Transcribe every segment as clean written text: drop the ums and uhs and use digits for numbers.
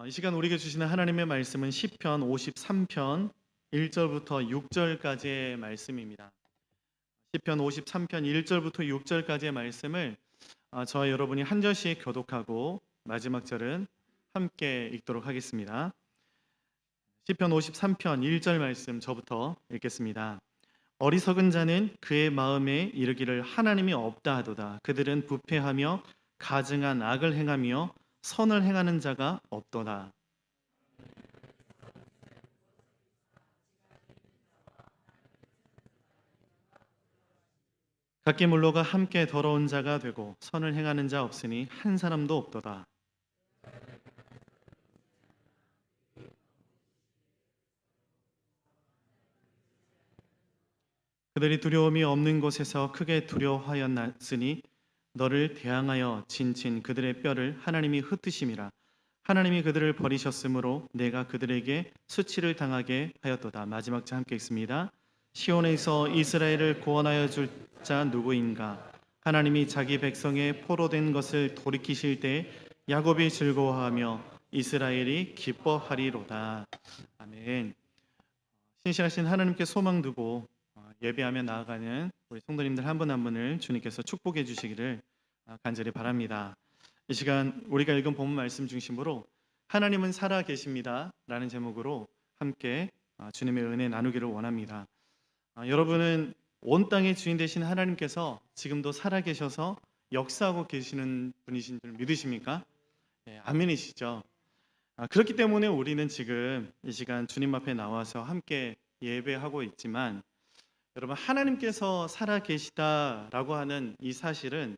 이 시간 우리에게 주시는 하나님의 말씀은 시편 53편 1절부터 6절까지의 말씀입니다. 시편 53편 1절부터 6절까지의 말씀을 저와 여러분이 한 절씩 교독하고 마지막 절은 함께 읽도록 하겠습니다. 시편 53편 1절 말씀 저부터 읽겠습니다. 어리석은 자는 그의 마음에 이르기를 하나님이 없다 하도다. 그들은 부패하며 가증한 악을 행하며 선을 행하는 자가 없도다. 각기 물로가 함께 더러운 자가 되고 선을 행하는 자 없으니 한 사람도 없도다. 그들이 두려움이 없는 곳에서 크게 두려워하였으니 너를 대항하여 진친 그들의 뼈를 하나님이 흩으심이라. 하나님이 그들을 버리셨으므로 내가 그들에게 수치를 당하게 하였도다. 마지막 자 함께 읽습니다. 시온에서 이스라엘을 구원하여 줄 자 누구인가? 하나님이 자기 백성의 포로된 것을 돌이키실 때 야곱이 즐거워하며 이스라엘이 기뻐하리로다. 아멘. 신실하신 하나님께 소망 두고 예배하며 나아가는 우리 성도님들 한 분 한 분을 주님께서 축복해 주시기를 간절히 바랍니다. 이 시간 우리가 읽은 본문 말씀 중심으로 하나님은 살아 계십니다 라는 제목으로 함께 주님의 은혜 나누기를 원합니다. 여러분은 온 땅의 주인 되신 하나님께서 지금도 살아 계셔서 역사하고 계시는 분이신 줄 믿으십니까? 네, 아멘이시죠. 그렇기 때문에 우리는 지금 이 시간 주님 앞에 나와서 함께 예배하고 있지만, 여러분, 하나님께서 살아 계시다라고 하는 이 사실은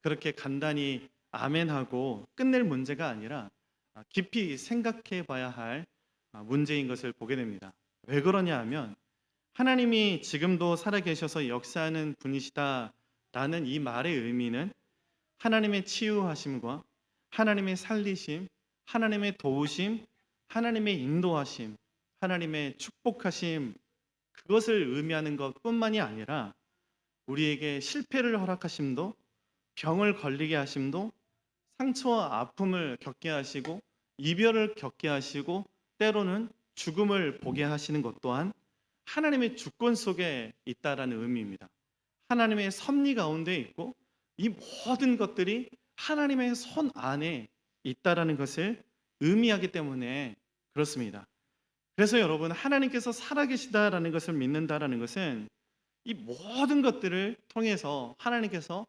그렇게 간단히 아멘하고 끝낼 문제가 아니라 깊이 생각해 봐야 할 문제인 것을 보게 됩니다. 왜 그러냐 하면 하나님이 지금도 살아계셔서 역사하는 분이시다라는 이 말의 의미는 하나님의 치유하심과 하나님의 살리심, 하나님의 도우심, 하나님의 인도하심, 하나님의 축복하심, 그것을 의미하는 것뿐만이 아니라 우리에게 실패를 허락하심도, 병을 걸리게 하심도, 상처와 아픔을 겪게 하시고 이별을 겪게 하시고 때로는 죽음을 보게 하시는 것 또한 하나님의 주권 속에 있다라는 의미입니다. 하나님의 섭리 가운데 있고 이 모든 것들이 하나님의 손 안에 있다라는 것을 의미하기 때문에 그렇습니다. 그래서 여러분, 하나님께서 살아계시다라는 것을 믿는다라는 것은 이 모든 것들을 통해서 하나님께서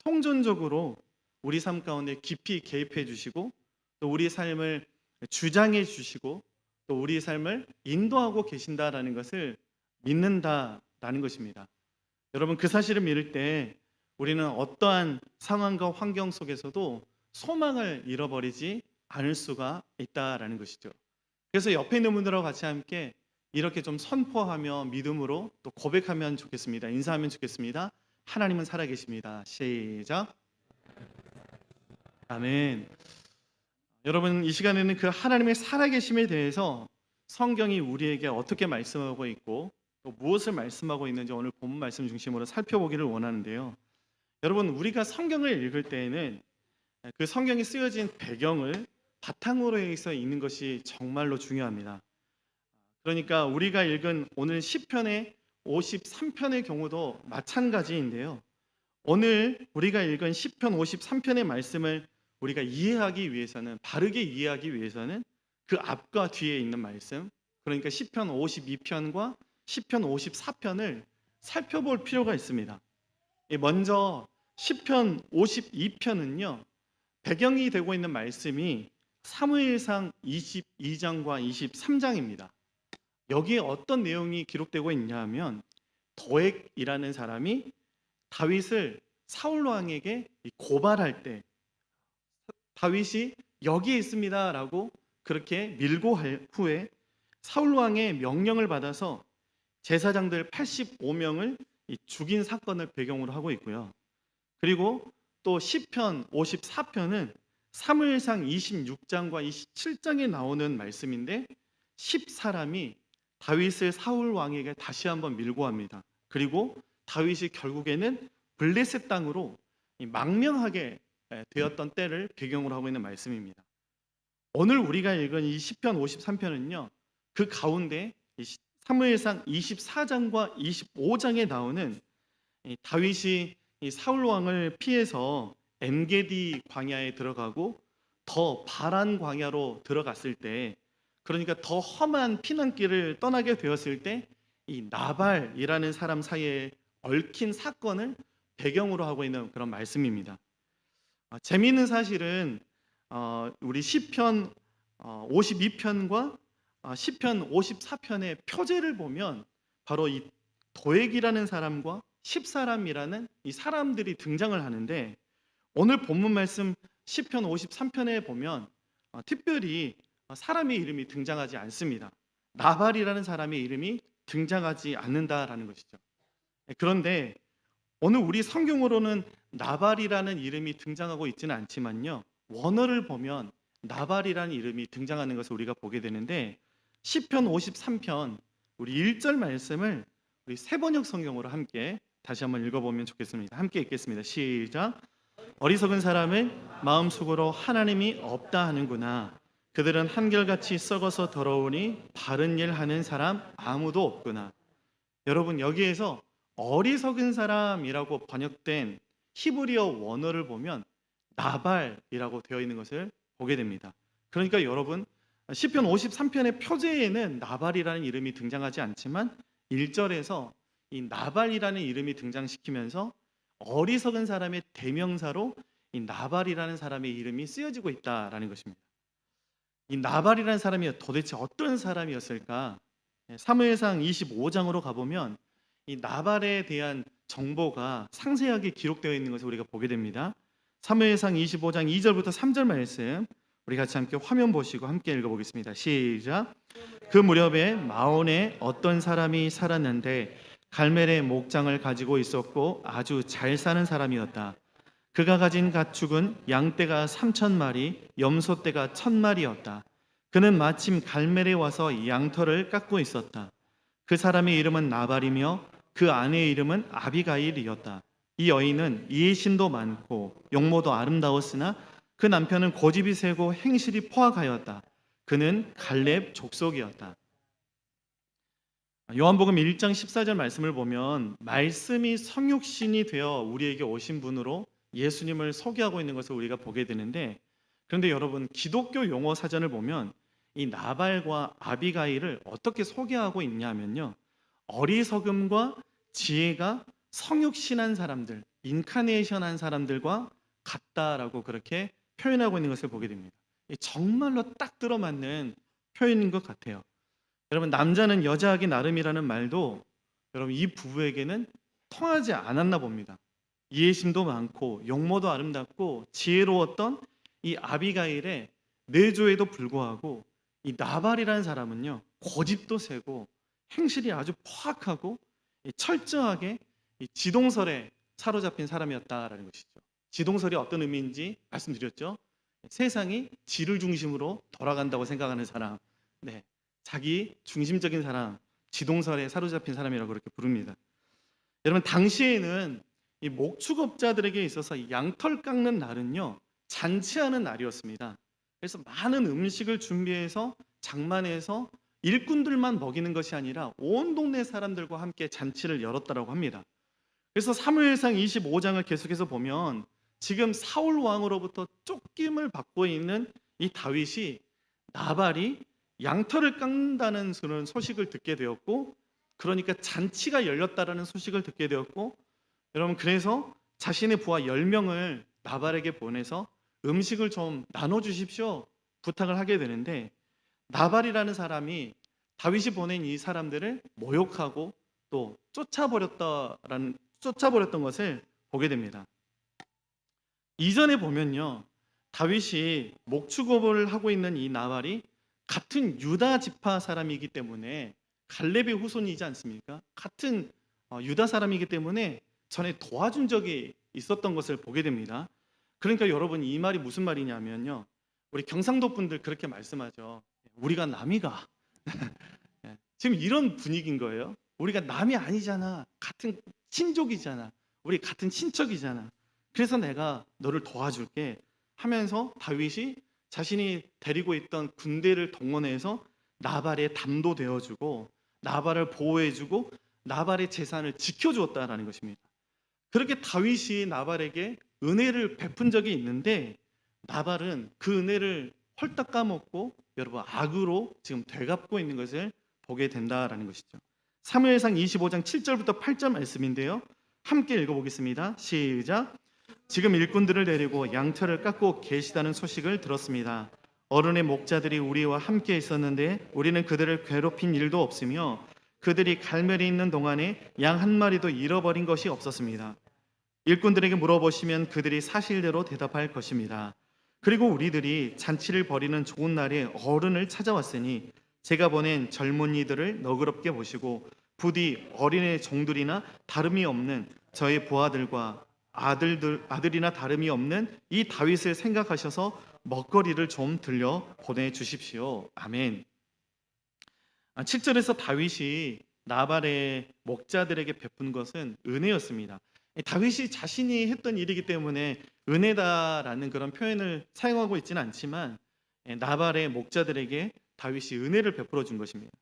통전적으로 우리 삶 가운데 깊이 개입해 주시고 또 우리 삶을 주장해 주시고 또 우리 삶을 인도하고 계신다라는 것을 믿는다라는 것입니다. 여러분, 그 사실을 믿을 때 우리는 어떠한 상황과 환경 속에서도 소망을 잃어버리지 않을 수가 있다라는 것이죠. 그래서 옆에 있는 분들하고 같이 함께 이렇게 좀 선포하며 믿음으로 또 고백하면 좋겠습니다. 인사하면 좋겠습니다. 하나님은 살아계십니다. 시작. 아멘. 여러분, 이 시간에는 그 하나님의 살아계심에 대해서 성경이 우리에게 어떻게 말씀하고 있고 또 무엇을 말씀하고 있는지 오늘 본문 말씀 중심으로 살펴보기를 원하는데요. 여러분, 우리가 성경을 읽을 때에는 그 성경이 쓰여진 배경을 바탕으로 해서 읽는 것이 정말로 중요합니다. 그러니까 우리가 읽은 오늘 시편의 53편의 경우도 마찬가지인데요. 오늘 우리가 읽은 시편 53편의 말씀을 우리가 이해하기 위해서는, 바르게 이해하기 위해서는 그 앞과 뒤에 있는 말씀, 그러니까 시편 52편과 시편 54편을 살펴볼 필요가 있습니다. 먼저 시편 52편은요, 배경이 되고 있는 말씀이 사무엘상 22장과 23장입니다. 여기에 어떤 내용이 기록되고 있냐 하면 도액이라는 사람이 다윗을 사울 왕에게 고발할 때 다윗이 여기에 있습니다라고 그렇게 밀고 할 후에 사울 왕의 명령을 받아서 제사장들 85명을 죽인 사건을 배경으로 하고 있고요. 그리고 또 시편 54편은 사무엘상 26장과 27장에 나오는 말씀인데 10사람이 다윗을 사울 왕에게 다시 한번 밀고 합니다. 그리고 다윗이 결국에는 블레셋 땅으로 망명하게 되었던 때를 배경으로 하고 있는 말씀입니다. 오늘 우리가 읽은 이 시편 53편은요. 그 가운데 이 사무엘상 24장과 25장에 나오는 이 다윗이 이 사울 왕을 피해서 엔게디 광야에 들어가고 더 바란 광야로 들어갔을 때, 그러니까 더 험한 피난길을 떠나게 되었을 때 이 나발이라는 사람 사이에 얽힌 사건을 배경으로 하고 있는 그런 말씀입니다. 재미있는 사실은 우리 시편 52편과 시편 54편의 표제를 보면 바로 이 도액이라는 사람과 십사람이라는 이 사람들이 등장을 하는데, 오늘 본문 말씀 시편 53편에 보면 특별히 사람의 이름이 등장하지 않습니다. 나발이라는 사람의 이름이 등장하지 않는다라는 것이죠. 그런데 오늘 우리 성경으로는 나발이라는 이름이 등장하고 있지는 않지만요, 원어를 보면 나발이라는 이름이 등장하는 것을 우리가 보게 되는데, 시편 53편 우리 1절 말씀을 우리 세번역 성경으로 함께 다시 한번 읽어보면 좋겠습니다. 함께 읽겠습니다. 시작. 어리석은 사람은 마음속으로 하나님이 없다 하는구나. 그들은 한결같이 썩어서 더러우니 바른 일 하는 사람 아무도 없구나. 여러분, 여기에서 어리석은 사람이라고 번역된 히브리어 원어를 보면 나발이라고 되어 있는 것을 보게 됩니다. 그러니까 여러분, 시편 53편의 표제에는 나발이라는 이름이 등장하지 않지만 1절에서 이 나발이라는 이름이 등장시키면서 어리석은 사람의 대명사로 이 나발이라는 사람의 이름이 쓰여지고 있다라는 것입니다. 이 나발이라는 사람이 도대체 어떤 사람이었을까? 사무엘상 25장으로 가보면 이 나발에 대한 정보가 상세하게 기록되어 있는 것을 우리가 보게 됩니다. 사무엘상 25장 2절부터 3절 말씀 우리 같이 함께 화면 보시고 함께 읽어보겠습니다. 시작. 그 무렵에 마온에 어떤 사람이 살았는데 갈멜의 목장을 가지고 있었고 아주 잘 사는 사람이었다. 그가 가진 가축은 양떼가 3,000마리, 염소떼가 1,000마리였다. 그는 마침 갈멜에 와서 양털을 깎고 있었다. 그 사람의 이름은 나발이며 그 아내의 이름은 아비가일이었다. 이 여인은 이해심도 많고 용모도 아름다웠으나 그 남편은 고집이 세고 행실이 포악하였다. 그는 갈렙 족속이었다. 요한복음 1장 14절 말씀을 보면 말씀이 성육신이 되어 우리에게 오신 분으로 예수님을 소개하고 있는 것을 우리가 보게 되는데, 그런데 여러분, 기독교 용어 사전을 보면 이 나발과 아비가일을 어떻게 소개하고 있냐면요, 어리석음과 지혜가 성육신한 사람들, 인카네이션한 사람들과 같다라고 그렇게 표현하고 있는 것을 보게 됩니다. 정말로 딱 들어맞는 표현인 것 같아요. 여러분, 남자는 여자하기 나름이라는 말도 여러분 이 부부에게는 통하지 않았나 봅니다. 이해심도 많고 용모도 아름답고 지혜로웠던 이 아비가일의 내조에도 불구하고 이 나발이라는 사람은요, 고집도 세고 행실이 아주 포악하고 철저하게 이 지동설에 사로잡힌 사람이었다라는 것이죠. 지동설이 어떤 의미인지 말씀드렸죠. 세상이 지를 중심으로 돌아간다고 생각하는 사람, 네, 자기 중심적인 사람, 지동설에 사로잡힌 사람이라고 그렇게 부릅니다. 여러분, 당시에는 이 목축업자들에게 있어서 이 양털 깎는 날은요, 잔치하는 날이었습니다. 그래서 많은 음식을 준비해서 장만해서 일꾼들만 먹이는 것이 아니라 온 동네 사람들과 함께 잔치를 열었다고 합니다. 그래서 사무엘상 25장을 계속해서 보면 지금 사울 왕으로부터 쫓김을 받고 있는 이 다윗이 나발이 양털을 깎는다는 그런 소식을 듣게 되었고, 그러니까 잔치가 열렸다라는 소식을 듣게 되었고, 여러분, 그래서 자신의 부하 10명을 나발에게 보내서 음식을 좀 나눠주십시오 부탁을 하게 되는데, 나발이라는 사람이 다윗이 보낸 이 사람들을 모욕하고 또 쫓아버렸던 것을 보게 됩니다. 이전에 보면요, 다윗이 목축업을 하고 있는 이 나발이 같은 유다 지파 사람이기 때문에 갈렙의 후손이지 않습니까? 같은 유다 사람이기 때문에 전에 도와준 적이 있었던 것을 보게 됩니다. 그러니까 여러분, 이 말이 무슨 말이냐면요, 우리 경상도 분들 그렇게 말씀하죠. 우리가 남이가 지금 이런 분위기인 거예요. 우리가 남이 아니잖아, 같은 친족이잖아, 우리 같은 친척이잖아, 그래서 내가 너를 도와줄게 하면서 다윗이 자신이 데리고 있던 군대를 동원해서 나발의 담도 되어주고 나발을 보호해주고 나발의 재산을 지켜주었다라는 것입니다. 그렇게 다윗이 나발에게 은혜를 베푼 적이 있는데 나발은 그 은혜를 홀딱 까먹고 여러분 악으로 지금 되갚고 있는 것을 보게 된다라는 것이죠. 사무엘상 25장 7절부터 8절 말씀인데요. 함께 읽어보겠습니다. 시작. 지금 일꾼들을 내리고 양털을 깎고 계시다는 소식을 들었습니다. 어른의 목자들이 우리와 함께 있었는데 우리는 그들을 괴롭힌 일도 없으며 그들이 갈멜이 있는 동안에 양 한 마리도 잃어버린 것이 없었습니다. 일꾼들에게 물어보시면 그들이 사실대로 대답할 것입니다. 그리고 우리들이 잔치를 벌이는 좋은 날에 어른을 찾아왔으니 제가 보낸 젊은이들을 너그럽게 보시고 부디 어린애 종들이나 다름이 없는 저희 부하들과 아들이나 다름이 없는 이 다윗을 생각하셔서 먹거리를 좀 들려 보내주십시오. 아멘. 7절에서 다윗이 나발의 목자들에게 베푼 것은 은혜였습니다. 다윗이 자신이 했던 일이기 때문에 은혜다라는 그런 표현을 사용하고 있지는 않지만 나발의 목자들에게 다윗이 은혜를 베풀어 준 것입니다.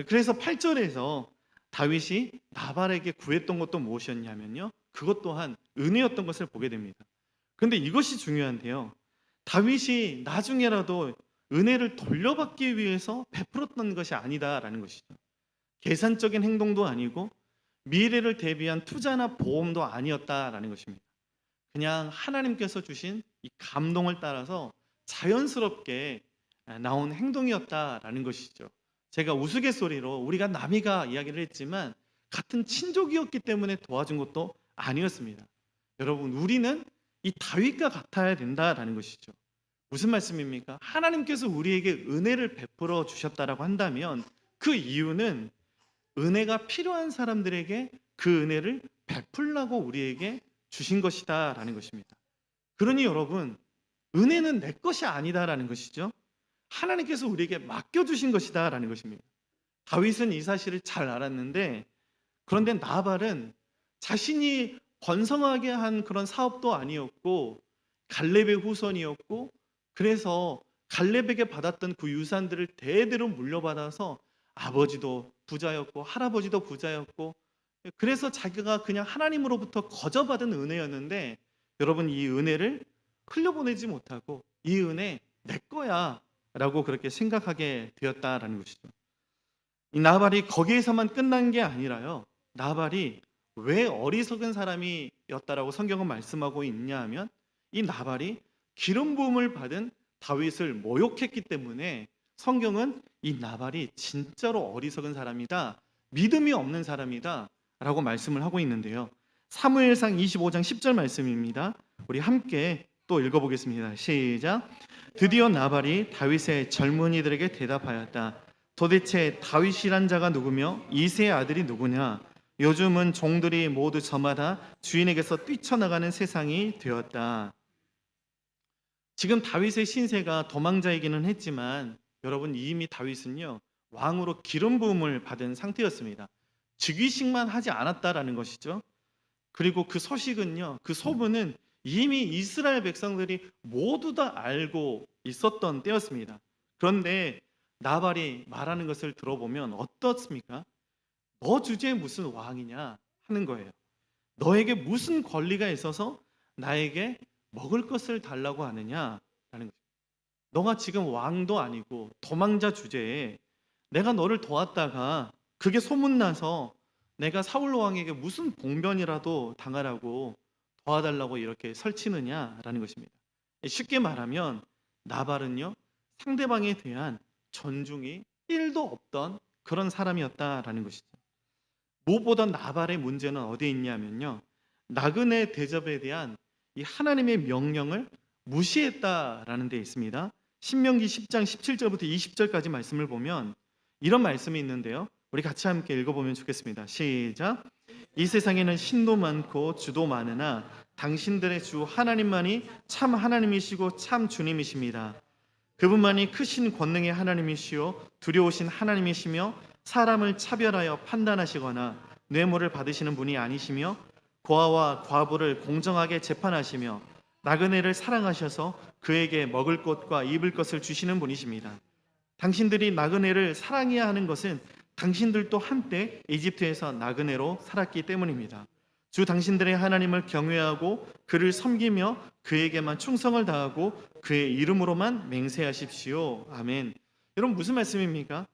그래서 8절에서 다윗이 나발에게 구했던 것도 무엇이었냐면요, 그것 또한 은혜였던 것을 보게 됩니다. 그런데 이것이 중요한데요, 다윗이 나중에라도 은혜를 돌려받기 위해서 베풀었던 것이 아니다라는 것이죠. 계산적인 행동도 아니고 미래를 대비한 투자나 보험도 아니었다라는 것입니다. 그냥 하나님께서 주신 이 감동을 따라서 자연스럽게 나온 행동이었다라는 것이죠. 제가 우스갯소리로 우리가 남이가 이야기를 했지만 같은 친족이었기 때문에 도와준 것도 아니었습니다. 여러분, 우리는 이 다윗과 같아야 된다라는 것이죠. 무슨 말씀입니까? 하나님께서 우리에게 은혜를 베풀어 주셨다라고 한다면 그 이유는 은혜가 필요한 사람들에게 그 은혜를 베풀라고 우리에게 주신 것이다라는 것입니다. 그러니 여러분, 은혜는 내 것이 아니다라는 것이죠. 하나님께서 우리에게 맡겨주신 것이다라는 것입니다. 다윗은 이 사실을 잘 알았는데, 그런데 나발은 자신이 번성하게 한 그런 사업도 아니었고 갈렙의 후손이었고, 그래서 갈렙에게 받았던 그 유산들을 대대로 물려받아서 아버지도 부자였고 할아버지도 부자였고, 그래서 자기가 그냥 하나님으로부터 거저받은 은혜였는데, 여러분, 이 은혜를 흘려보내지 못하고 이 은혜 내 거야 라고 그렇게 생각하게 되었다라는 것이죠. 이 나발이 거기에서만 끝난 게 아니라요, 나발이 왜 어리석은 사람이었다라고 성경은 말씀하고 있냐 하면, 이 나발이 기름 부음을 받은 다윗을 모욕했기 때문에 성경은 이 나발이 진짜로 어리석은 사람이다, 믿음이 없는 사람이다 라고 말씀을 하고 있는데요. 사무엘상 25장 10절 말씀입니다. 우리 함께 또 읽어보겠습니다. 시작. 드디어 나발이 다윗의 젊은이들에게 대답하였다. 도대체 다윗이란 자가 누구며 이새의 아들이 누구냐? 요즘은 종들이 모두 저마다 주인에게서 뛰쳐나가는 세상이 되었다. 지금 다윗의 신세가 도망자이기는 했지만 여러분, 이미 다윗은요, 왕으로 기름 부음을 받은 상태였습니다. 즉위식만 하지 않았다라는 것이죠. 그리고 그 소식은요, 그 소문은 이미 이스라엘 백성들이 모두 다 알고 있었던 때였습니다. 그런데 나발이 말하는 것을 들어보면 어떻습니까? 너 주제에 무슨 왕이냐 하는 거예요. 너에게 무슨 권리가 있어서 나에게 먹을 것을 달라고 하느냐라는 거죠. 너가 지금 왕도 아니고 도망자 주제에 내가 너를 도왔다가 그게 소문나서 내가 사울 왕에게 무슨 봉변이라도 당하라고 도와달라고 이렇게 설치느냐라는 것입니다. 쉽게 말하면 나발은요, 상대방에 대한 존중이 1도 없던 그런 사람이었다라는 것이죠. 무엇보다 나발의 문제는 어디에 있냐면요, 나그네 대접에 대한 이 하나님의 명령을 무시했다라는 데 있습니다. 신명기 10장 17절부터 20절까지 말씀을 보면 이런 말씀이 있는데요, 우리 같이 함께 읽어보면 좋겠습니다. 시작. 이 세상에는 신도 많고 주도 많으나 당신들의 주 하나님만이 참 하나님이시고 참 주님이십니다. 그분만이 크신 권능의 하나님이시요 두려우신 하나님이시며 사람을 차별하여 판단하시거나 뇌물을 받으시는 분이 아니시며 고아와 과부를 공정하게 재판하시며 나그네를 사랑하셔서 그에게 먹을 것과 입을 것을 주시는 분이십니다. 당신들이 나그네를 사랑해야 하는 것은 당신들도 한때 이집트에서 나그네로 살았기 때문입니다. 주 당신들의 하나님을 경외하고 그를 섬기며 그에게만 충성을 다하고 그의 이름으로만 맹세하십시오. 아멘. 여러분, 무슨 말씀입니까?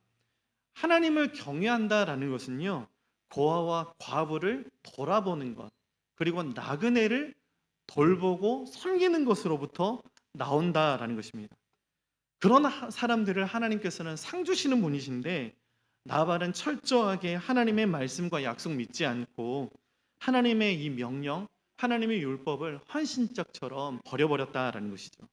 하나님을 경외한다라는 것은요, 고아와 과부를 돌아보는 것, 그리고 나그네를 돌보고 섬기는 것으로부터 나온다라는 것입니다. 그런 사람들을 하나님께서는 상 주시는 분이신데, 나발은 철저하게 하나님의 말씀과 약속 믿지 않고 하나님의 이 명령, 하나님의 율법을 헌신짝처럼 버려버렸다라는 것이죠.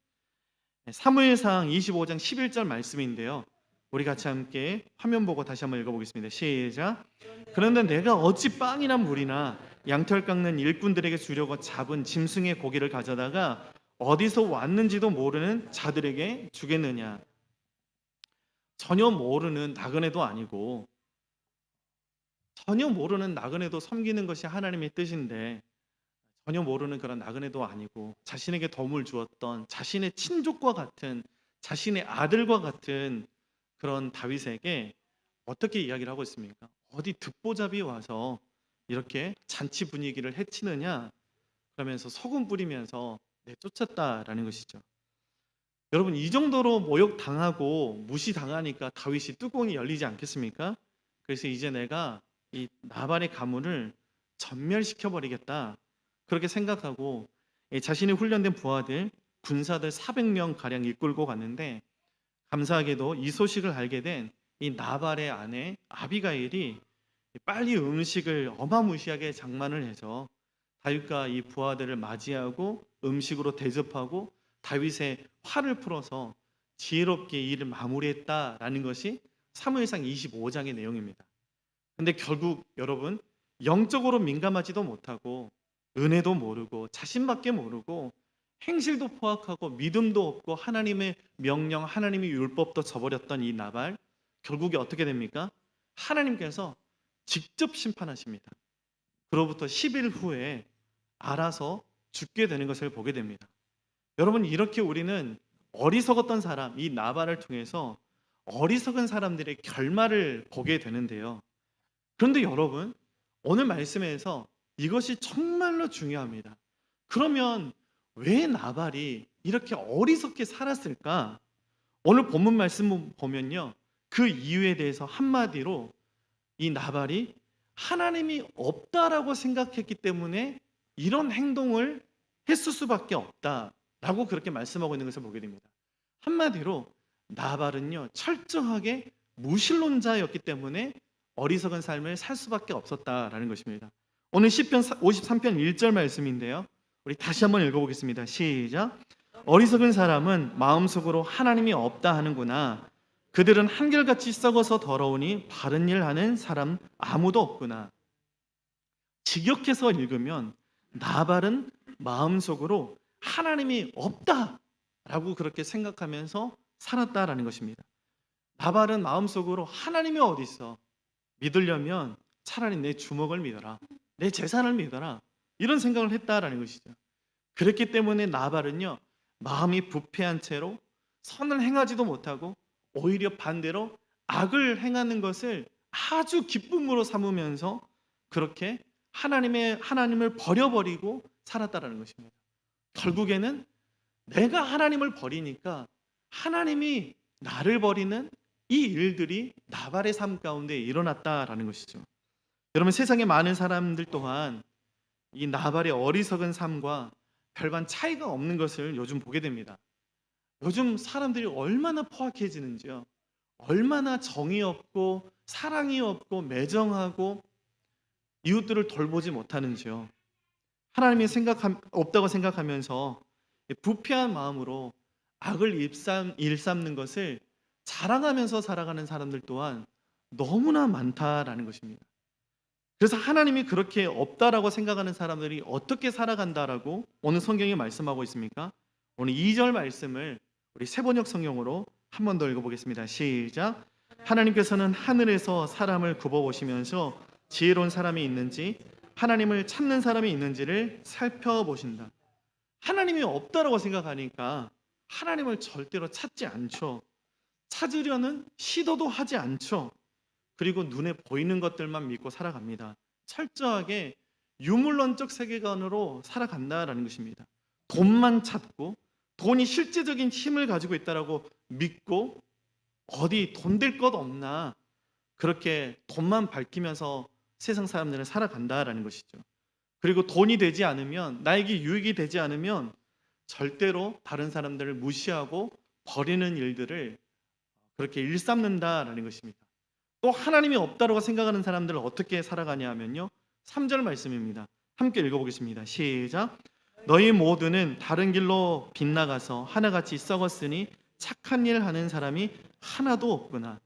사무엘상 25장 11절 말씀인데요, 우리 같이 함께 화면 보고 다시 한번 읽어보겠습니다. 시작. 그런데 내가 어찌 빵이나 물이나 양털 깎는 일꾼들에게 주려고 잡은 짐승의 고기를 가져다가 어디서 왔는지도 모르는 자들에게 주겠느냐. 전혀 모르는 나그네도 아니고, 전혀 모르는 나그네도 섬기는 것이 하나님의 뜻인데, 전혀 모르는 그런 나그네도 아니고 자신에게 도움을 주었던 자신의 친족과 같은, 자신의 아들과 같은 그런 다윗에게 어떻게 이야기를 하고 있습니까? 어디 듣보잡이 와서 이렇게 잔치 분위기를 해치느냐, 그러면서 소금 뿌리면서 내쫓았다라는 것이죠. 여러분, 이 정도로 모욕당하고 무시당하니까 다윗이 뚜껑이 열리지 않겠습니까? 그래서 이제 내가 이 나발의 가문을 전멸시켜버리겠다, 그렇게 생각하고 자신이 훈련된 부하들, 군사들 400명 가량 이끌고 갔는데, 감사하게도 이 소식을 알게 된 이 나발의 아내 아비가일이 빨리 음식을 어마무시하게 장만을 해서 다윗과 이 부하들을 맞이하고 음식으로 대접하고 다윗의 화를 풀어서 지혜롭게 일을 마무리했다라는 것이 사무엘상 25장의 내용입니다. 근데 결국 여러분, 영적으로 민감하지도 못하고 은혜도 모르고 자신밖에 모르고 행실도 포악하고 믿음도 없고 하나님의 명령, 하나님의 율법도 저버렸던 이 나발, 결국에 어떻게 됩니까? 하나님께서 직접 심판하십니다. 그로부터 10일 후에 알아서 죽게 되는 것을 보게 됩니다. 여러분, 이렇게 우리는 어리석었던 사람, 이 나발을 통해서 어리석은 사람들의 결말을 보게 되는데요. 그런데 여러분, 오늘 말씀에서 이것이 정말로 중요합니다. 그러면 왜 나발이 이렇게 어리석게 살았을까? 오늘 본문 말씀 보면요, 그 이유에 대해서 한마디로 이 나발이 하나님이 없다라고 생각했기 때문에 이런 행동을 했을 수밖에 없다라고 그렇게 말씀하고 있는 것을 보게 됩니다. 한마디로 나발은요, 철저하게 무신론자였기 때문에 어리석은 삶을 살 수밖에 없었다라는 것입니다. 오늘 시편 53편 1절 말씀인데요, 우리 다시 한번 읽어보겠습니다. 시작. 어리석은 사람은 마음속으로 하나님이 없다 하는구나. 그들은 한결같이 썩어서 더러우니 바른 일 하는 사람 아무도 없구나. 직역해서 읽으면 나발은 마음속으로 하나님이 없다라고 그렇게 생각하면서 살았다라는 것입니다. 나발은 마음속으로 하나님이 어디 있어? 믿으려면 차라리 내 주먹을 믿어라, 내 재산을 믿어라, 이런 생각을 했다라는 것이죠. 그렇기 때문에 나발은요, 마음이 부패한 채로 선을 행하지도 못하고 오히려 반대로 악을 행하는 것을 아주 기쁨으로 삼으면서 그렇게 하나님을 버려버리고 살았다라는 것입니다. 결국에는 내가 하나님을 버리니까 하나님이 나를 버리는 이 일들이 나발의 삶 가운데 일어났다라는 것이죠. 여러분, 세상에 많은 사람들 또한 이 나발의 어리석은 삶과 별반 차이가 없는 것을 요즘 보게 됩니다. 요즘 사람들이 얼마나 포악해지는지요. 얼마나 정이 없고 사랑이 없고 매정하고 이웃들을 돌보지 못하는지요. 하나님이 없다고 생각하면서 부패한 마음으로 악을 일삼는 것을 자랑하면서 살아가는 사람들 또한 너무나 많다라는 것입니다. 그래서 하나님이 그렇게 없다라고 생각하는 사람들이 어떻게 살아간다라고 오늘 성경이 말씀하고 있습니까? 오늘 2절 말씀을 우리 세번역 성경으로 한 번 더 읽어보겠습니다. 시작. 하나님께서는 하늘에서 사람을 굽어보시면서 지혜로운 사람이 있는지 하나님을 찾는 사람이 있는지를 살펴보신다. 하나님이 없다라고 생각하니까 하나님을 절대로 찾지 않죠. 찾으려는 시도도 하지 않죠. 그리고 눈에 보이는 것들만 믿고 살아갑니다. 철저하게 유물론적 세계관으로 살아간다라는 것입니다. 돈만 찾고 돈이 실제적인 힘을 가지고 있다라고 믿고 어디 돈 될 것 없나 그렇게 돈만 밝히면서 세상 사람들은 살아간다라는 것이죠. 그리고 돈이 되지 않으면 나에게 유익이 되지 않으면 절대로 다른 사람들을 무시하고 버리는 일들을 그렇게 일삼는다라는 것입니다. 또 하나님이 없다고 생각하는 사람들은 어떻게 살아가냐 하면요. 3절 말씀입니다. 함께 읽어보겠습니다. 시작. 너희 모두는 다른 길로 빗나가서 하나같이 썩었으니 착한 일 하는 사람이 하나도 없구나.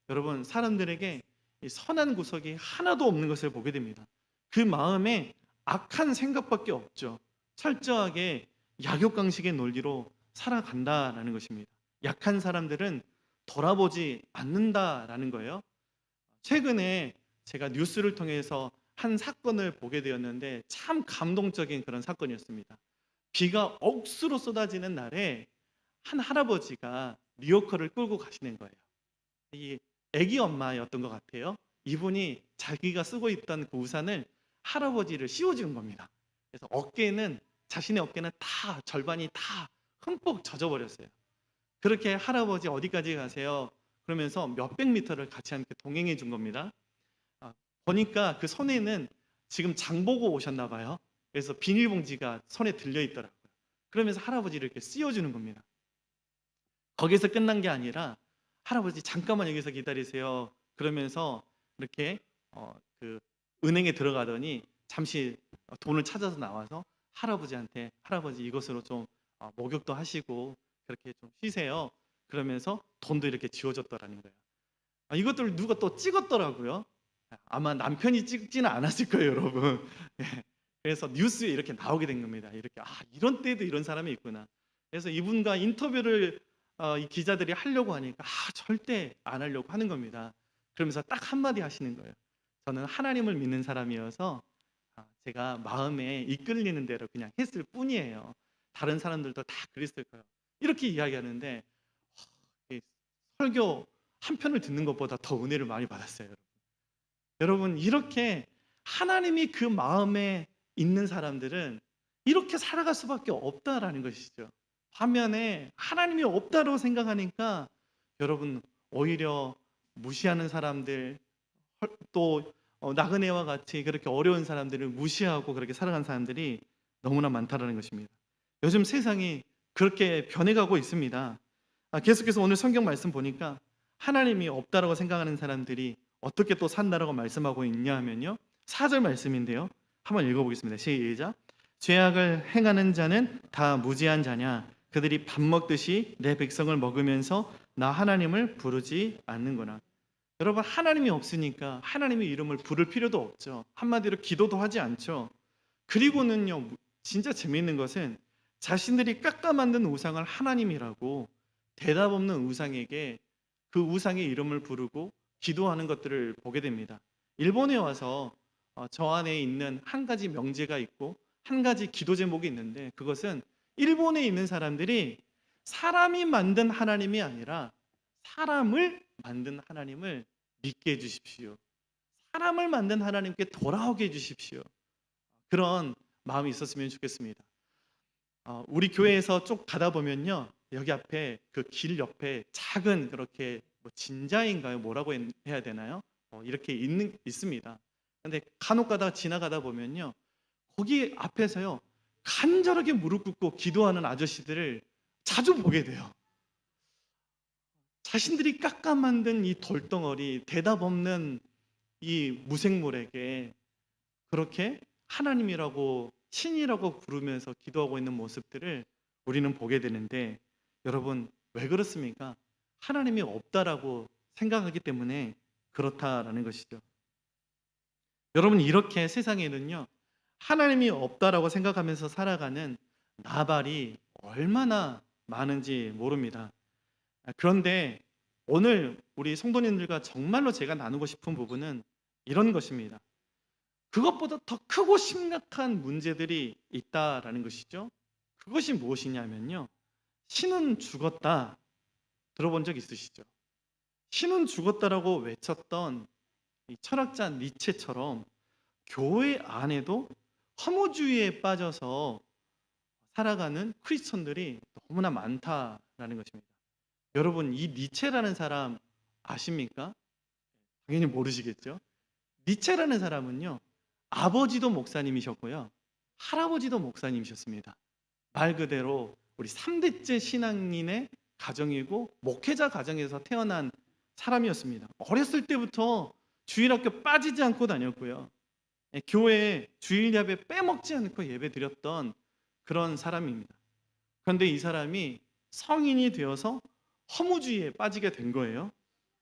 여러분, 사람들에게 이 선한 구석이 하나도 없는 것을 보게 됩니다. 그 마음에 악한 생각밖에 없죠. 철저하게 약육강식의 논리로 살아간다라는 것입니다. 약한 사람들은 돌아보지 않는다라는 거예요. 최근에 제가 뉴스를 통해서 한 사건을 보게 되었는데 참 감동적인 그런 사건이었습니다. 비가 억수로 쏟아지는 날에 한 할아버지가 리어커를 끌고 가시는 거예요. 이 아기 엄마였던 것 같아요. 이분이 자기가 쓰고 있던 그 우산을 할아버지를 씌워주는 겁니다. 그래서 자신의 어깨는 다 절반이 다 흠뻑 젖어버렸어요. 그렇게 할아버지 어디까지 가세요? 그러면서 몇백 미터를 같이 함께 동행해 준 겁니다. 보니까 그 손에는 지금 장 보고 오셨나 봐요. 그래서 비닐봉지가 손에 들려 있더라고요. 그러면서 할아버지를 이렇게 씌워주는 겁니다. 거기서 끝난 게 아니라 할아버지 잠깐만 여기서 기다리세요. 그러면서 이렇게 그 은행에 들어가더니 잠시 돈을 찾아서 나와서 할아버지한테 할아버지 이것으로 좀 목욕도 하시고 그렇게 좀 쉬세요. 그러면서 돈도 이렇게 지워줬더라는 거예요. 이것들을 누가 또 찍었더라고요. 아마 남편이 찍지는 않았을 거예요, 여러분. 예. 그래서 뉴스에 이렇게 나오게 된 겁니다. 이렇게 이런 때도 이런 사람이 있구나. 그래서 이분과 인터뷰를 이 기자들이 하려고 하니까 절대 안 하려고 하는 겁니다. 그러면서 딱 한마디 하시는 거예요. 저는 하나님을 믿는 사람이어서 제가 마음에 이끌리는 대로 그냥 했을 뿐이에요. 다른 사람들도 다 그랬을 거예요. 이렇게 이야기하는데 이 설교 한 편을 듣는 것보다 더 은혜를 많이 받았어요. 여러분, 이렇게 하나님이 그 마음에 있는 사람들은 이렇게 살아갈 수밖에 없다라는 것이죠. 반면에 하나님이 없다고 생각하니까 여러분 오히려 무시하는 사람들 또 나그네와 같이 그렇게 어려운 사람들을 무시하고 그렇게 살아가는 사람들이 너무나 많다라는 것입니다. 요즘 세상이 그렇게 변해가고 있습니다. 계속해서 오늘 성경 말씀 보니까 하나님이 없다라고 생각하는 사람들이 어떻게 또 산다라고 말씀하고 있냐 하면요. 4절 말씀인데요. 한번 읽어보겠습니다. 시작. 죄악을 행하는 자는 다 무지한 자냐? 그들이 밥 먹듯이 내 백성을 먹으면서 나 하나님을 부르지 않는구나. 여러분, 하나님이 없으니까 하나님의 이름을 부를 필요도 없죠. 한마디로 기도도 하지 않죠. 그리고는요, 진짜 재미있는 것은 자신들이 깎아 만든 우상을 하나님이라고 대답 없는 우상에게 그 우상의 이름을 부르고 기도하는 것들을 보게 됩니다. 일본에 와서 저 안에 있는 한 가지 명제가 있고 한 가지 기도 제목이 있는데 그것은 일본에 있는 사람들이 사람이 만든 하나님이 아니라 사람을 만든 하나님을 믿게 해주십시오. 사람을 만든 하나님께 돌아오게 해주십시오. 그런 마음이 있었으면 좋겠습니다. 우리 교회에서 쭉 가다 보면요, 여기 앞에 그 길 옆에 작은 그렇게 진자인가요? 뭐라고 해야 되나요? 이렇게 있습니다. 근데 간혹 가다가 지나가다 보면요, 거기 앞에서요 간절하게 무릎 꿇고 기도하는 아저씨들을 자주 보게 돼요. 자신들이 깎아 만든 이 돌덩어리, 대답 없는 이 무생물에게 그렇게 하나님이라고 신이라고 부르면서 기도하고 있는 모습들을 우리는 보게 되는데, 여러분 왜 그렇습니까? 하나님이 없다라고 생각하기 때문에 그렇다라는 것이죠. 여러분, 이렇게 세상에는요 하나님이 없다라고 생각하면서 살아가는 나발이 얼마나 많은지 모릅니다. 그런데 오늘 우리 성도님들과 정말로 제가 나누고 싶은 부분은 이런 것입니다. 그것보다 더 크고 심각한 문제들이 있다라는 것이죠. 그것이 무엇이냐면요, 신은 죽었다 들어본 적 있으시죠? 신은 죽었다라고 외쳤던 이 철학자 니체처럼 교회 안에도 허무주의에 빠져서 살아가는 크리스천들이 너무나 많다라는 것입니다. 여러분, 이 니체라는 사람 아십니까? 당연히 모르시겠죠? 니체라는 사람은요, 아버지도 목사님이셨고요, 할아버지도 목사님이셨습니다. 말 그대로 우리 3대째 신앙인의 가정이고 목회자 가정에서 태어난 사람이었습니다. 어렸을 때부터 주일학교 빠지지 않고 다녔고요. 교회에 주일 예배 빼먹지 않고 예배 드렸던 그런 사람입니다. 그런데 이 사람이 성인이 되어서 허무주의에 빠지게 된 거예요.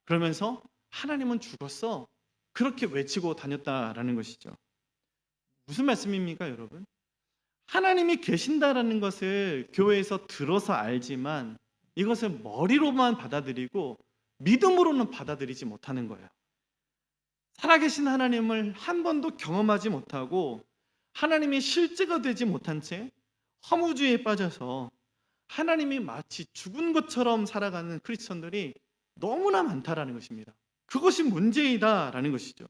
그러면서 하나님은 죽었어, 그렇게 외치고 다녔다라는 것이죠. 무슨 말씀입니까, 여러분? 하나님이 계신다라는 것을 교회에서 들어서 알지만 이것을 머리로만 받아들이고 믿음으로는 받아들이지 못하는 거예요. 살아계신 하나님을 한 번도 경험하지 못하고 하나님이 실제가 되지 못한 채 허무주의에 빠져서 하나님이 마치 죽은 것처럼 살아가는 크리스천들이 너무나 많다라는 것입니다. 그것이 문제이다라는 것이죠.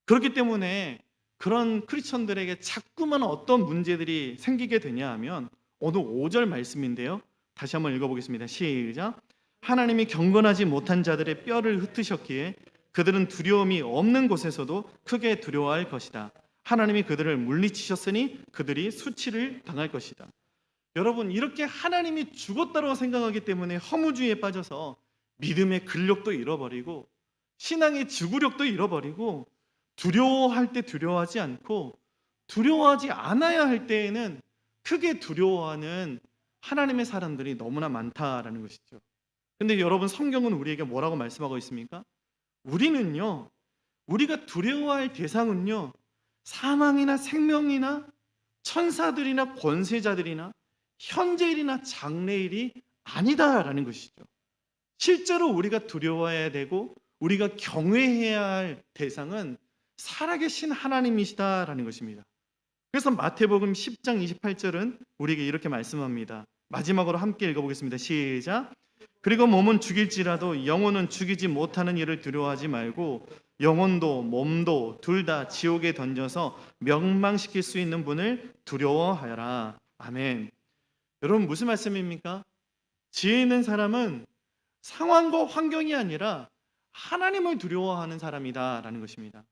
그렇기 때문에 그런 크리스천들에게 자꾸만 어떤 문제들이 생기게 되냐 하면 오늘 5절 말씀인데요. 다시 한번 읽어보겠습니다. 시작. 하나님이 경건하지 못한 자들의 뼈를 흩으셨기에 그들은 두려움이 없는 곳에서도 크게 두려워할 것이다. 하나님이 그들을 물리치셨으니 그들이 수치를 당할 것이다. 여러분, 이렇게 하나님이 죽었다고 생각하기 때문에 허무주의에 빠져서 믿음의 근력도 잃어버리고 신앙의 지구력도 잃어버리고 두려워할 때 두려워하지 않고 두려워하지 않아야 할 때에는 크게 두려워하는 하나님의 사람들이 너무나 많다라는 것이죠. 근데 여러분, 성경은 우리에게 뭐라고 말씀하고 있습니까? 우리는요, 우리가 두려워할 대상은요, 사망이나 생명이나 천사들이나 권세자들이나 현재일이나 장래일이 아니다라는 것이죠. 실제로 우리가 두려워해야 되고 우리가 경외해야 할 대상은 살아계신 하나님이시다라는 것입니다. 그래서 마태복음 10장 28절은 우리에게 이렇게 말씀합니다. 마지막으로 함께 읽어보겠습니다. 시작. 그리고 몸은 죽일지라도 영혼은 죽이지 못하는 일을 두려워하지 말고 영혼도 몸도 둘 다 지옥에 던져서 멸망시킬 수 있는 분을 두려워하여라. 아멘. 여러분, 무슨 말씀입니까? 지혜 있는 사람은 상황과 환경이 아니라 하나님을 두려워하는 사람이다라는 것입니다.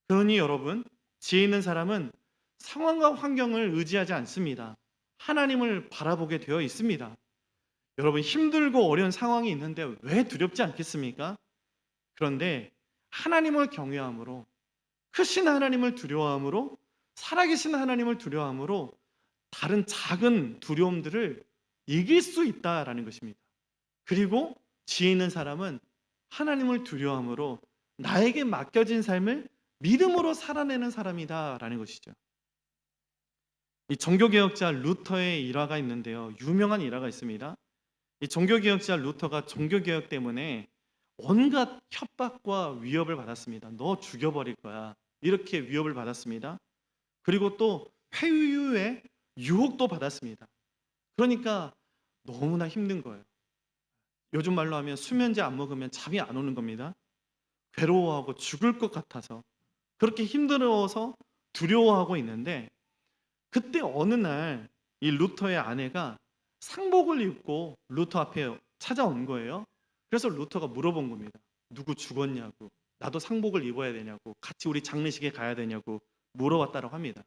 그러니 여러분, 지혜 있는 사람은 상황과 환경을 의지하지 않습니다. 하나님을 바라보게 되어 있습니다. 여러분, 힘들고 어려운 상황이 있는데 왜 두렵지 않겠습니까? 그런데 하나님을 경외함으로, 크신 하나님을 두려워함으로, 살아계신 하나님을 두려워함으로 다른 작은 두려움들을 이길 수 있다라는 것입니다. 그리고 지혜 있는 사람은 하나님을 두려워함으로 나에게 맡겨진 삶을 믿음으로 살아내는 사람이다라는 것이죠. 이 종교개혁자 루터의 일화가 있는데요. 유명한 일화가 있습니다. 이 종교개혁자 루터가 종교개혁 때문에 온갖 협박과 위협을 받았습니다. 너 죽여버릴 거야, 이렇게 위협을 받았습니다. 그리고 또 회유의 유혹도 받았습니다. 그러니까 너무나 힘든 거예요. 요즘 말로 하면 수면제 안 먹으면 잠이 안 오는 겁니다. 괴로워하고 죽을 것 같아서 그렇게 힘들어서 두려워하고 있는데, 그때 어느 날 이 루터의 아내가 상복을 입고 루터 앞에 찾아온 거예요. 그래서 루터가 물어본 겁니다. 누구 죽었냐고, 나도 상복을 입어야 되냐고, 같이 우리 장례식에 가야 되냐고 물어봤다고 합니다.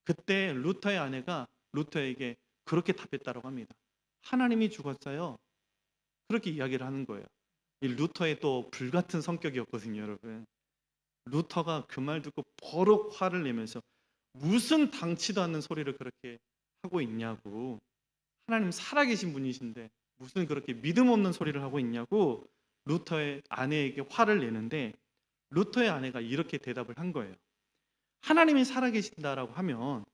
그때 루터의 아내가 루터에게 그렇게 답했다고 합니다. 하나님이 죽었어요. 그렇게 이야기를 하는 거예요. 이 루터의 또 불같은 성격이었거든요, 여러분. 루터가 그 말 듣고 버럭 화를 내면서 무슨 당치도 않는 소리를 그렇게 하고 있냐고, 하나님 살아계신 분이신데 무슨 그렇게 믿음 없는 소리를 하고 있냐고 루터의 아내에게 화를 내는데, 루터의 아내가 이렇게 대답을 한 거예요. 하나님이 살아계신다라고 하면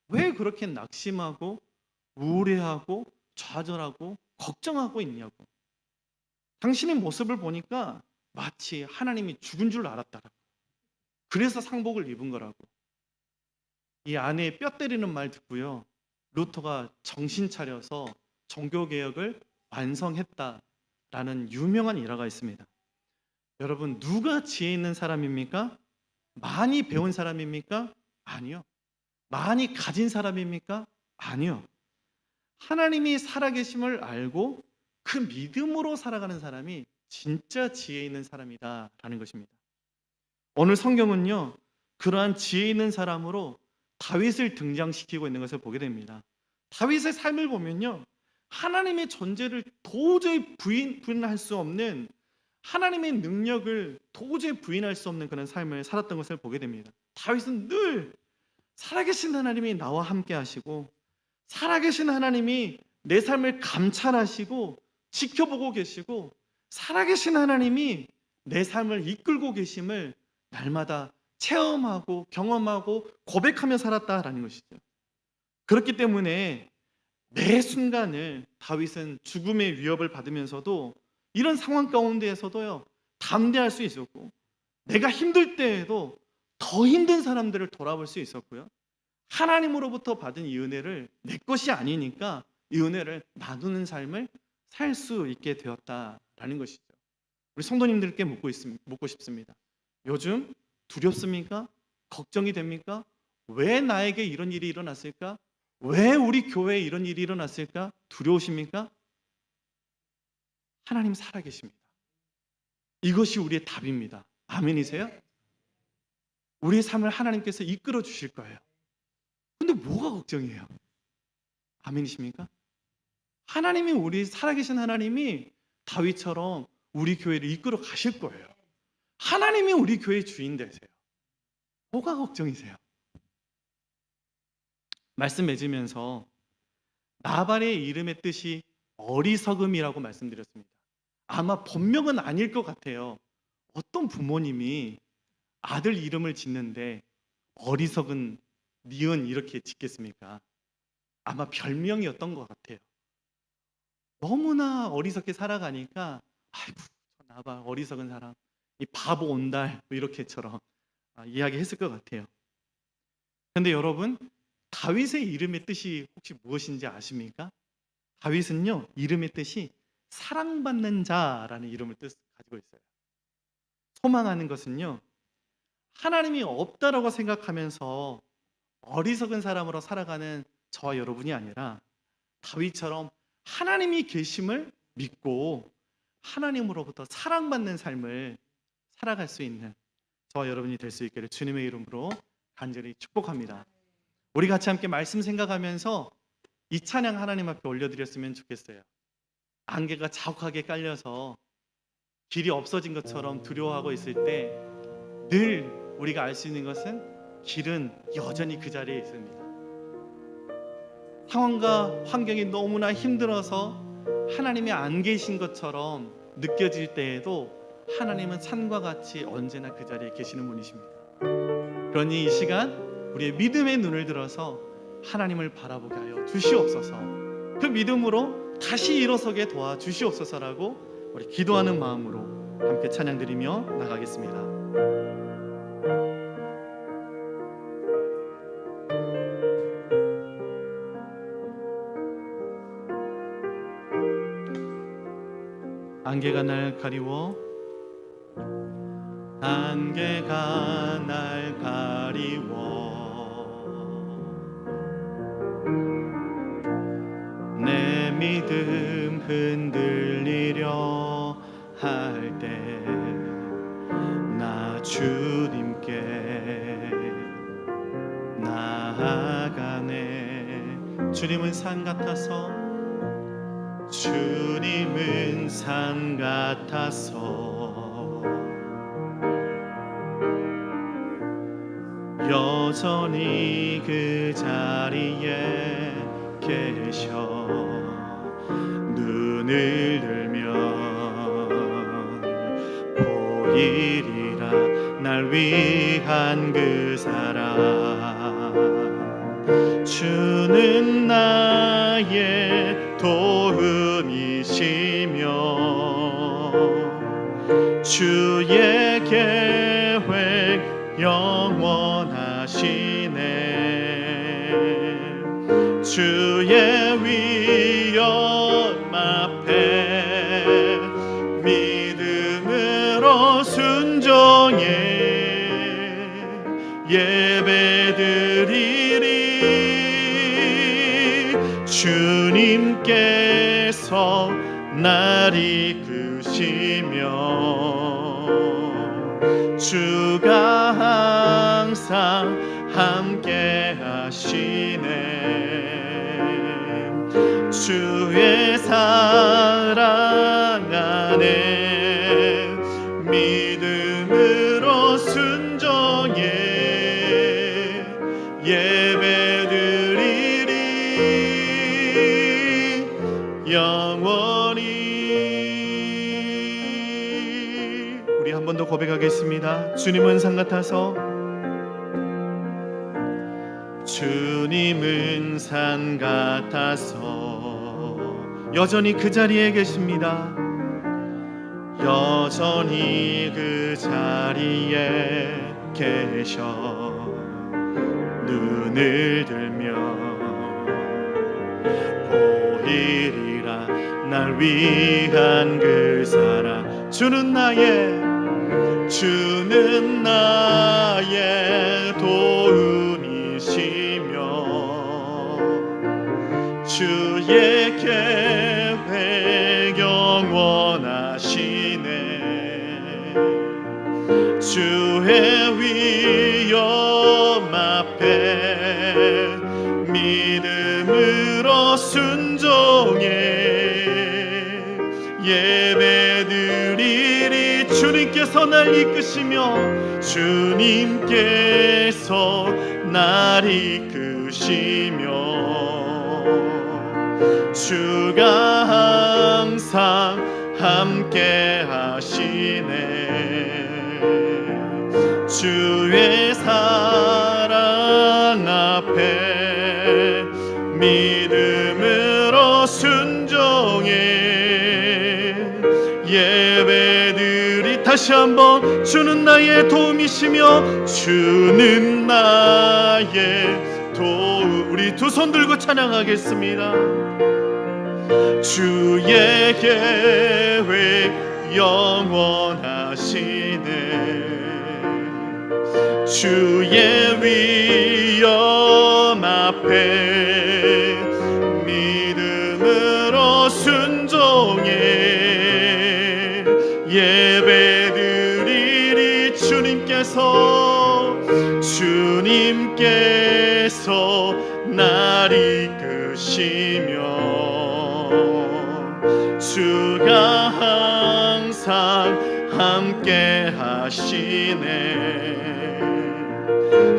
왜 그렇게 낙심하고 우울해하고 좌절하고 걱정하고 있냐고. 당신의 모습을 보니까 마치 하나님이 죽은 줄 알았다라고. 그래서 상복을 입은 거라고. 이 아내의 뼈 때리는 말 듣고요, 루터가 정신 차려서 종교개혁을 완성했다라는 유명한 일화가 있습니다. 여러분, 누가 지혜 있는 사람입니까? 많이 배운 사람입니까? 아니요. 많이 가진 사람입니까? 아니요. 하나님이 살아계심을 알고 그 믿음으로 살아가는 사람이 진짜 지혜 있는 사람이다라는 것입니다. 오늘 성경은요, 그러한 지혜 있는 사람으로 다윗을 등장시키고 있는 것을 보게 됩니다. 다윗의 삶을 보면요, 하나님의 존재를 도저히 부인할 수 없는, 하나님의 능력을 도저히 부인할 수 없는 그런 삶을 살았던 것을 보게 됩니다. 다윗은 늘 살아계신 하나님이 나와 함께 하시고, 살아계신 하나님이 내 삶을 감찰하시고 지켜보고 계시고, 살아계신 하나님이 내 삶을 이끌고 계심을 날마다 체험하고 경험하고 고백하며 살았다라는 것이죠. 그렇기 때문에 매 순간을 다윗은 죽음의 위협을 받으면서도 이런 상황 가운데에서도요, 담대할 수 있었고, 내가 힘들 때에도 더 힘든 사람들을 돌아볼 수 있었고요, 하나님으로부터 받은 이 은혜를 내 것이 아니니까 이 은혜를 나누는 삶을 살 수 있게 되었다라는 것이죠. 우리 성도님들께 묻고 싶습니다. 요즘 두렵습니까? 걱정이 됩니까? 왜 나에게 이런 일이 일어났을까? 왜 우리 교회에 이런 일이 일어났을까? 두려우십니까? 하나님 살아계십니다. 이것이 우리의 답입니다. 아멘이세요? 우리의 삶을 하나님께서 이끌어 주실 거예요. 근데 뭐가 걱정이에요? 아멘이십니까? 하나님이, 우리 살아계신 하나님이 다윗처럼 우리 교회를 이끌어 가실 거예요. 하나님이 우리 교회의 주인 되세요. 뭐가 걱정이세요? 말씀 맺으면서 나발의 이름의 뜻이 어리석음이라고 말씀드렸습니다. 아마 본명은 아닐 것 같아요. 어떤 부모님이 아들 이름을 짓는데 어리석은 니은 이렇게 짓겠습니까? 아마 별명이었던 것 같아요. 너무나 어리석게 살아가니까, 아이고 나발 어리석은 사람, 이 바보 온달 뭐 이렇게처럼 이야기했을 것 같아요. 그런데 여러분, 다윗의 이름의 뜻이 혹시 무엇인지 아십니까? 다윗은요, 이름의 뜻이 사랑받는 자라는 이름을 가지고 있어요. 소망하는 것은요, 하나님이 없다라고 생각하면서 어리석은 사람으로 살아가는 저와 여러분이 아니라 다윗처럼 하나님이 계심을 믿고 하나님으로부터 사랑받는 삶을 살아갈 수 있는 저와 여러분이 될 수 있기를 주님의 이름으로 간절히 축복합니다. 우리 같이 함께 말씀 생각하면서 이 찬양 하나님 앞에 올려드렸으면 좋겠어요. 안개가 자욱하게 깔려서 길이 없어진 것처럼 두려워하고 있을 때 늘 우리가 알 수 있는 것은 길은 여전히 그 자리에 있습니다. 상황과 환경이 너무나 힘들어서 하나님이 안 계신 것처럼 느껴질 때에도 하나님은 산과 같이 언제나 그 자리에 계시는 분이십니다. 그러니 이 시간 우리의 믿음의 눈을 들어서 하나님을 바라보게 하여 주시옵소서. 그 믿음으로 다시 일어서게 도와주시옵소서라고 우리 기도하는 마음으로 함께 찬양드리며 나가겠습니다. 안개가 날 가리워, 안개가 날 가리워, 내 믿음 흔들리려 할 때 나 주님께 나아가네. 주님은 산 같아서, 주님은 산 같아서 여전히 그 자리에 계셔. 눈을 들면 보이리라 날 위한 그 사랑. 주는 나의 도움이시며 주의 계획 영원하시네. 주의 위엄 믿음으로 순종해 예배드리리. 주님께서 날 이끄시며 주가 항상 함께 하시네. 주의 사랑 안에 믿음으로 순종해 예배드리리. 영원히. 우리 한 번 더 고백하겠습니다. 주님은 산 같아서, 주님은 산 같아서 여전히 그 자리에 계십니다. 여전히 그 자리에 계셔 눈을 들며 보이리라 날 위한 그 사랑. 주는 나의 도움이시며 주의 계획 영원하시네. 주의 위엄 앞에 믿음으로 순종해 예배드리리. 주님께서 날 이끄시며 주님께서 날 이끄시며 주가 항상 함께 하시네. 주의 사랑 앞에 믿음으로 순종해 예배드리. 다시 한번, 주는 나의 도움이시며 주는 나의 도움. 우리 두 손 들고 찬양하겠습니다. 주의 계획 영원하시네. 주의 위엄 앞에 믿음으로 순종해 예배드리리. 주님께서 날 이끄시며 주가 항상 함께 하시네.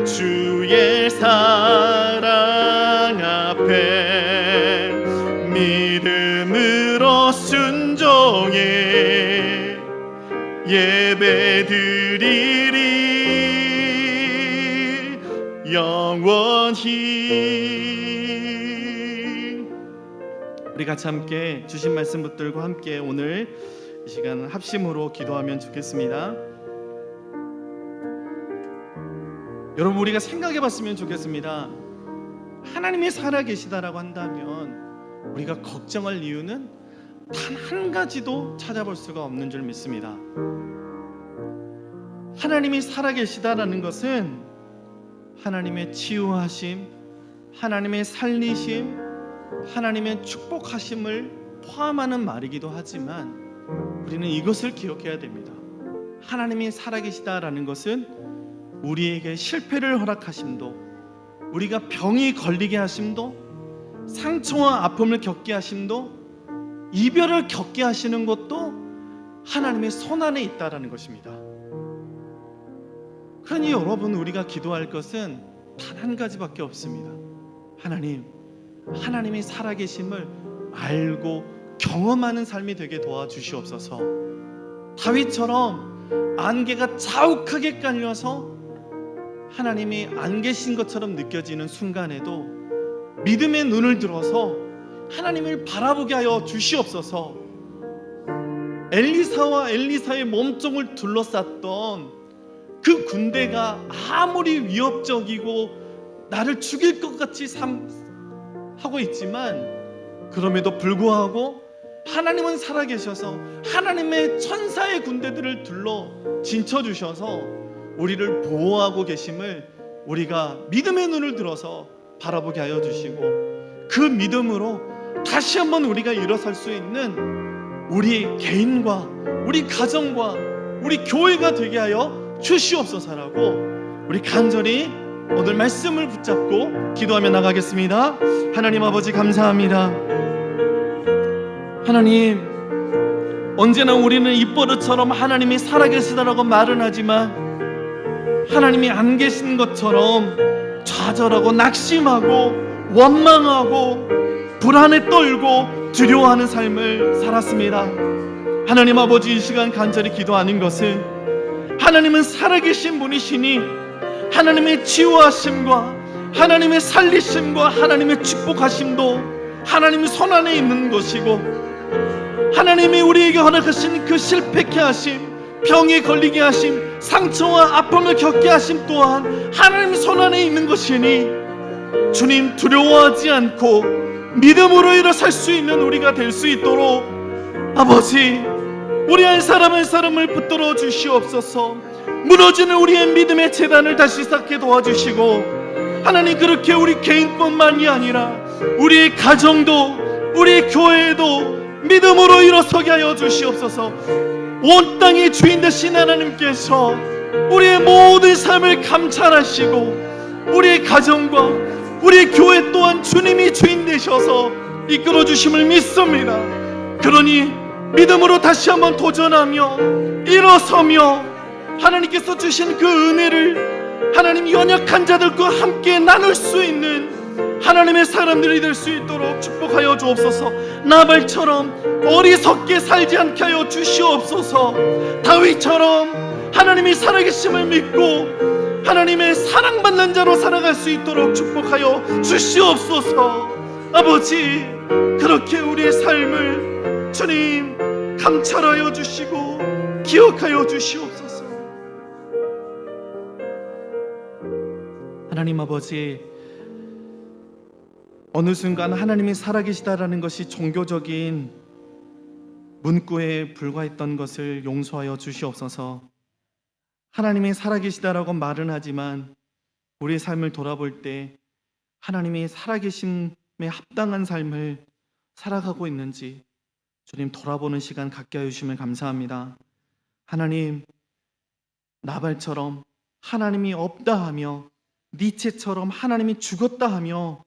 주의 사랑 앞에 믿음으로 순종해 예배드리리. 영원히. 우리 같이 함께 주신 말씀 붙들고 함께 오늘 이 시간 합심으로 기도하면 좋겠습니다. 여러분, 우리가 생각해 봤으면 좋겠습니다. 하나님이 살아계시다라고 한다면 우리가 걱정할 이유는 단 한 가지도 찾아볼 수가 없는 줄 믿습니다. 하나님이 살아계시다라는 것은 하나님의 치유하심, 하나님의 살리심, 하나님의 축복하심을 포함하는 말이기도 하지만 우리는 이것을 기억해야 됩니다. 하나님이 살아계시다라는 것은 우리에게 실패를 허락하심도, 우리가 병이 걸리게 하심도, 상처와 아픔을 겪게 하심도, 이별을 겪게 하시는 것도 하나님의 손 안에 있다라는 것입니다. 그러니 여러분, 우리가 기도할 것은 단 한 가지밖에 없습니다. 하나님이 살아계심을 알고 경험하는 삶이 되게 도와주시옵소서. 다윗처럼 안개가 자욱하게 깔려서 하나님이 안 계신 것처럼 느껴지는 순간에도 믿음의 눈을 들어서 하나님을 바라보게 하여 주시옵소서. 엘리사와 엘리사의 몸종을 둘러쌌던 그 군대가 아무리 위협적이고 나를 죽일 것 같이 하고 있지만, 그럼에도 불구하고 하나님은 살아계셔서 하나님의 천사의 군대들을 둘러 진쳐주셔서 우리를 보호하고 계심을 우리가 믿음의 눈을 들어서 바라보게 하여 주시고, 그 믿음으로 다시 한번 우리가 일어설 수 있는 우리 개인과 우리 가정과 우리 교회가 되게 하여 주시옵소서라고 우리 간절히 오늘 말씀을 붙잡고 기도하며 나가겠습니다. 하나님 아버지, 감사합니다. 하나님, 언제나 우리는 입버릇처럼 하나님이 살아계시다라고 말은 하지만 하나님이 안 계신 것처럼 좌절하고 낙심하고 원망하고 불안에 떨고 두려워하는 삶을 살았습니다. 하나님 아버지, 이 시간 간절히 기도하는 것은 하나님은 살아계신 분이시니 하나님의 치유하심과 하나님의 살리심과 하나님의 축복하심도 하나님의 손안에 있는 것이고, 하나님이 우리에게 허락하신 그 실패케 하심, 병에 걸리게 하심, 상처와 아픔을 겪게 하심 또한 하나님 손안에 있는 것이니 주님, 두려워하지 않고 믿음으로 일어설 수 있는 우리가 될 수 있도록 아버지, 우리 한 사람 한 사람을 붙들어 주시옵소서. 무너지는 우리의 믿음의 재단을 다시 쌓게 도와주시고, 하나님, 그렇게 우리 개인뿐만이 아니라 우리의 가정도 우리의 교회도 믿음으로 일어서게 하여 주시옵소서. 온 땅의 주인 되신 하나님께서 우리의 모든 삶을 감찰하시고 우리의 가정과 우리의 교회 또한 주님이 주인 되셔서 이끌어 주심을 믿습니다. 그러니 믿음으로 다시 한번 도전하며 일어서며 하나님께서 주신 그 은혜를 하나님 연약한 자들과 함께 나눌 수 있는 하나님의 사람들이 될 수 있도록 축복하여 주옵소서. 나발처럼 어리석게 살지 않게 하여 주시옵소서. 다윗처럼 하나님이 살아계심을 믿고 하나님의 사랑받는 자로 살아갈 수 있도록 축복하여 주시옵소서. 아버지, 그렇게 우리의 삶을 주님 감찰하여 주시고 기억하여 주시옵소서. 하나님 아버지, 어느 순간 하나님이 살아계시다라는 것이 종교적인 문구에 불과했던 것을 용서하여 주시옵소서. 하나님이 살아계시다라고 말은 하지만 우리의 삶을 돌아볼 때 하나님이 살아계심에 합당한 삶을 살아가고 있는지 주님 돌아보는 시간 갖게 하여 주시면 감사합니다. 하나님, 나발처럼 하나님이 없다 하며, 니체처럼 하나님이 죽었다 하며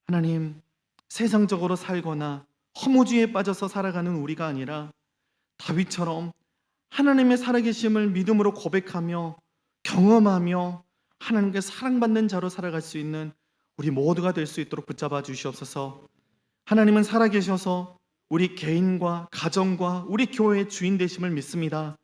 하나님 세상적으로 살거나 허무주의에 빠져서 살아가는 우리가 아니라 다윗처럼 하나님의 살아계심을 믿음으로 고백하며 경험하며 하나님께 사랑받는 자로 살아갈 수 있는 우리 모두가 될 수 있도록 붙잡아 주시옵소서. 하나님은 살아계셔서 우리 개인과 가정과 우리 교회의 주인 되심을 믿습니다.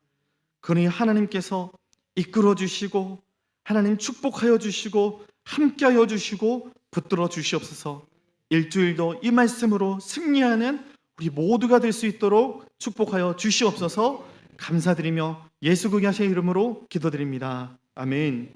그러니 하나님께서 이끌어 주시고 하나님 축복하여 주시고 함께하여 주시고 붙들어 주시옵소서. 일주일도 이 말씀으로 승리하는 우리 모두가 될 수 있도록 축복하여 주시옵소서. 감사드리며 예수 그리스도의 이름으로 기도드립니다. 아멘.